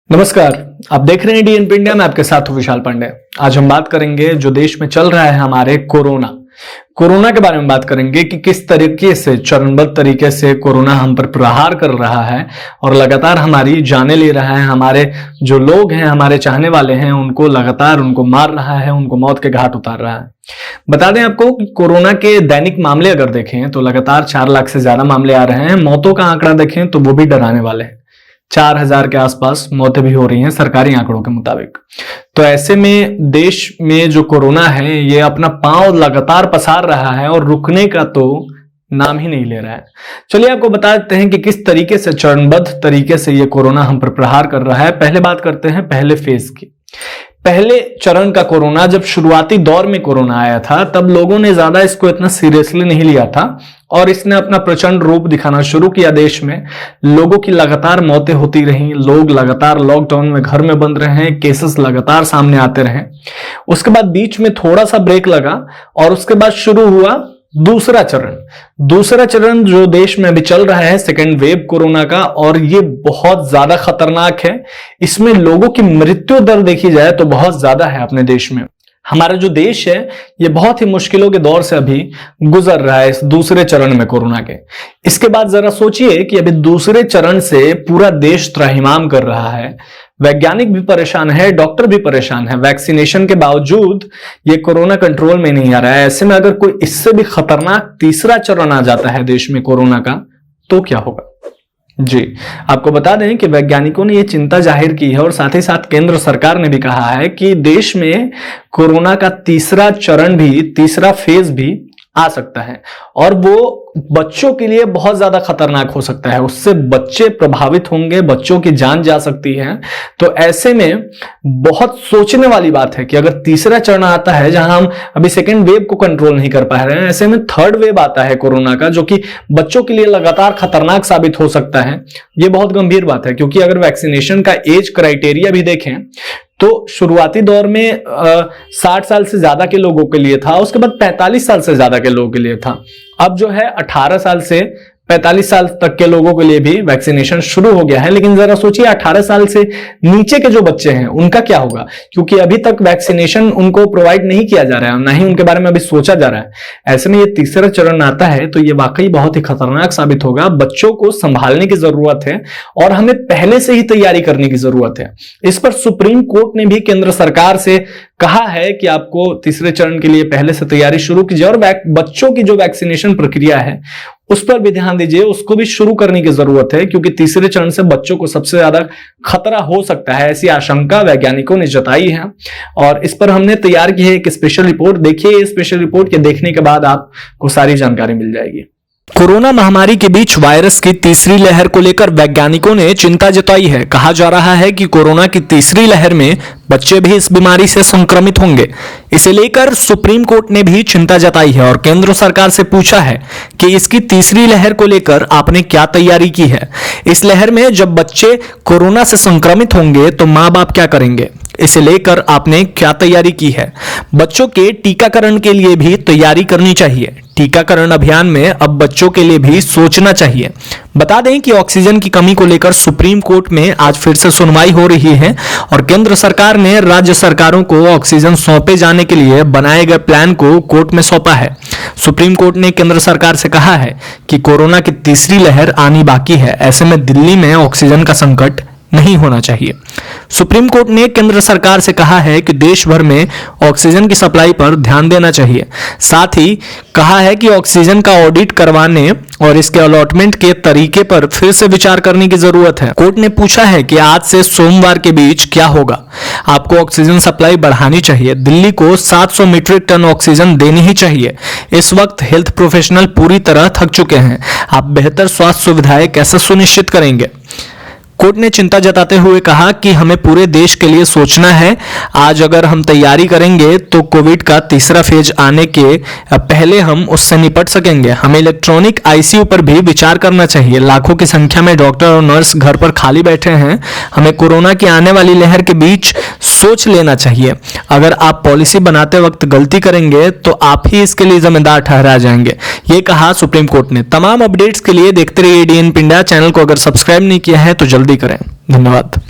नमस्कार, आप देख रहे हैं डीएनपी इंडिया में आपके साथ हूं विशाल पांडे। आज हम बात करेंगे जो देश में चल रहा है हमारे कोरोना के बारे में बात करेंगे कि किस तरीके से चरणबद्ध तरीके से कोरोना हम पर प्रहार कर रहा है और लगातार हमारी जानें ले रहा है। हमारे जो लोग हैं, हमारे चाहने वाले हैं, उनको लगातार उनको मार रहा है, उनको मौत के घाट उतार रहा है। बता दें आपको कि कोरोना के दैनिक मामले अगर देखें तो लगातार 4 लाख से ज्यादा मामले आ रहे हैं। मौतों का आंकड़ा देखें तो वो भी डराने वाले हैं। 4000 के आसपास मौतें भी हो रही हैं सरकारी आंकड़ों के मुताबिक। तो ऐसे में देश में जो कोरोना है ये अपना पांव लगातार पसार रहा है और रुकने का तो नाम ही नहीं ले रहा है। चलिए आपको बता देते हैं कि किस तरीके से चरणबद्ध तरीके से ये कोरोना हम पर प्रहार कर रहा है। पहले बात करते हैं पहले फेज की। पहले चरण का कोरोना, जब शुरुआती दौर में कोरोना आया था तब लोगों ने ज्यादा इसको इतना सीरियसली नहीं लिया था और इसने अपना प्रचंड रूप दिखाना शुरू किया। देश में लोगों की लगातार मौतें होती रहीं, लोग लगातार लॉकडाउन में घर में बंद रहे, केसेस लगातार सामने आते रहे। उसके बाद बीच में थोड़ा सा ब्रेक लगा और उसके बाद शुरू हुआ दूसरा चरण जो देश में अभी चल रहा है, सेकेंड वेव कोरोना का, और ये बहुत ज्यादा खतरनाक है। इसमें लोगों की मृत्यु दर देखी जाए तो बहुत ज्यादा है अपने देश में। हमारा जो देश है ये बहुत ही मुश्किलों के दौर से अभी गुजर रहा है इस दूसरे चरण में कोरोना के। इसके बाद जरा सोचिए कि अभी दूसरे चरण से पूरा देश त्राहिमाम कर रहा है। वैज्ञानिक भी परेशान है, डॉक्टर भी परेशान है। वैक्सीनेशन के बावजूद ये कोरोना कंट्रोल में नहीं आ रहा है। ऐसे में अगर कोई इससे भी खतरनाक तीसरा चरण आ जाता है देश में कोरोना का तो क्या होगा? जी, आपको बता दें कि वैज्ञानिकों ने ये चिंता जाहिर की है और साथ ही साथ केंद्र सरकार ने भी कहा है कि देश में कोरोना का तीसरा चरण भी, तीसरा फेज भी आ सकता है और वो बच्चों के लिए बहुत ज्यादा खतरनाक हो सकता है। उससे बच्चे प्रभावित होंगे, बच्चों की जान जा सकती है। तो ऐसे में बहुत सोचने वाली बात है कि अगर तीसरा चरण आता है जहां हम अभी सेकेंड वेव को कंट्रोल नहीं कर पा रहे हैं, ऐसे में थर्ड वेव आता है कोरोना का जो कि बच्चों के लिए लगातार खतरनाक साबित हो सकता है। ये बहुत गंभीर बात है क्योंकि अगर वैक्सीनेशन का एज क्राइटेरिया भी देखें तो शुरुआती दौर में 60 साल से ज्यादा के लोगों के लिए था, उसके बाद 45 साल से ज्यादा के लोगों के लिए था। अब जो है 18 साल से 45 साल तक के लोगों के लिए भी वैक्सीनेशन शुरू हो गया है। लेकिन जरा सोचिए 18 साल से नीचे के जो बच्चे हैं उनका क्या होगा, क्योंकि अभी तक वैक्सीनेशन उनको प्रोवाइड नहीं किया जा रहा है, ना ही उनके बारे में अभी सोचा जा रहा है। ऐसे में ये तीसरा चरण आता है तो ये वाकई बहुत ही खतरनाक साबित होगा। बच्चों को संभालने की जरूरत है और हमें पहले से ही तैयारी करने की जरूरत है। इस पर सुप्रीम कोर्ट ने भी केंद्र सरकार से कहा है कि आपको तीसरे चरण के लिए पहले से तैयारी शुरू कीजिए और बच्चों की जो वैक्सीनेशन प्रक्रिया है उस पर भी ध्यान दीजिए, उसको भी शुरू करने की जरूरत है क्योंकि तीसरे चरण से बच्चों को सबसे ज्यादा खतरा हो सकता है, ऐसी आशंका वैज्ञानिकों ने जताई है। और इस पर हमने तैयार की है एक स्पेशल रिपोर्ट। देखिए, स्पेशल रिपोर्ट के देखने के बाद आपको सारी जानकारी मिल जाएगी। कोरोना महामारी के बीच वायरस की तीसरी लहर को लेकर वैज्ञानिकों ने चिंता जताई है। कहा जा रहा है कि कोरोना की तीसरी लहर में बच्चे भी इस बीमारी से संक्रमित होंगे। इसे लेकर सुप्रीम कोर्ट ने भी चिंता जताई है और केंद्र सरकार से पूछा है कि इसकी तीसरी लहर को लेकर आपने क्या तैयारी की है। इस लहर में जब बच्चे कोरोना से संक्रमित होंगे तो माँ बाप क्या करेंगे, इसे लेकर आपने क्या तैयारी की है। बच्चों के टीकाकरण के लिए भी तैयारी करनी चाहिए। टीकाकरण अभियान में अब बच्चों के लिए भी सोचना चाहिए। बता दें कि ऑक्सीजन की कमी को लेकर सुप्रीम कोर्ट में आज फिर से सुनवाई हो रही है और केंद्र सरकार ने राज्य सरकारों को ऑक्सीजन सौंपे जाने के लिए बनाए गए प्लान को कोर्ट में सौंपा है। सुप्रीम कोर्ट ने केंद्र सरकार से कहा है कि कोरोना की तीसरी लहर आनी बाकी है, ऐसे में दिल्ली में ऑक्सीजन का संकट नहीं होना चाहिए। सुप्रीम कोर्ट ने केंद्र सरकार से कहा है कि देश भर में ऑक्सीजन की सप्लाई पर ध्यान देना चाहिए। साथ ही कहा है कि ऑक्सीजन का ऑडिट करवाने और इसके अलॉटमेंट के तरीके पर फिर से विचार करने की जरूरत है। कोर्ट ने पूछा है कि आज से सोमवार के बीच क्या होगा। आपको ऑक्सीजन सप्लाई बढ़ानी चाहिए। दिल्ली को 700 मीट्रिक टन ऑक्सीजन देनी ही चाहिए। इस वक्त हेल्थ प्रोफेशनल पूरी तरह थक चुके हैं। आप बेहतर स्वास्थ्य सुविधाएं कैसे सुनिश्चित करेंगे? कोर्ट ने चिंता जताते हुए कहा कि हमें पूरे देश के लिए सोचना है। आज अगर हम तैयारी करेंगे तो कोविड का तीसरा फेज आने के पहले हम उससे निपट सकेंगे। हमें इलेक्ट्रॉनिक आईसीयू पर भी विचार करना चाहिए। लाखों की संख्या में डॉक्टर और नर्स घर पर खाली बैठे हैं। हमें कोरोना की आने वाली लहर के बीच सोच लेना चाहिए। अगर आप पॉलिसी बनाते वक्त गलती करेंगे तो आप ही इसके लिए जिम्मेदार ठहरा जाएंगे, ये कहा सुप्रीम कोर्ट ने। तमाम अपडेट्स के लिए देखते रहिए डीएनपी इंडिया। चैनल को अगर सब्सक्राइब नहीं किया है तो जल्दी करें। धन्यवाद।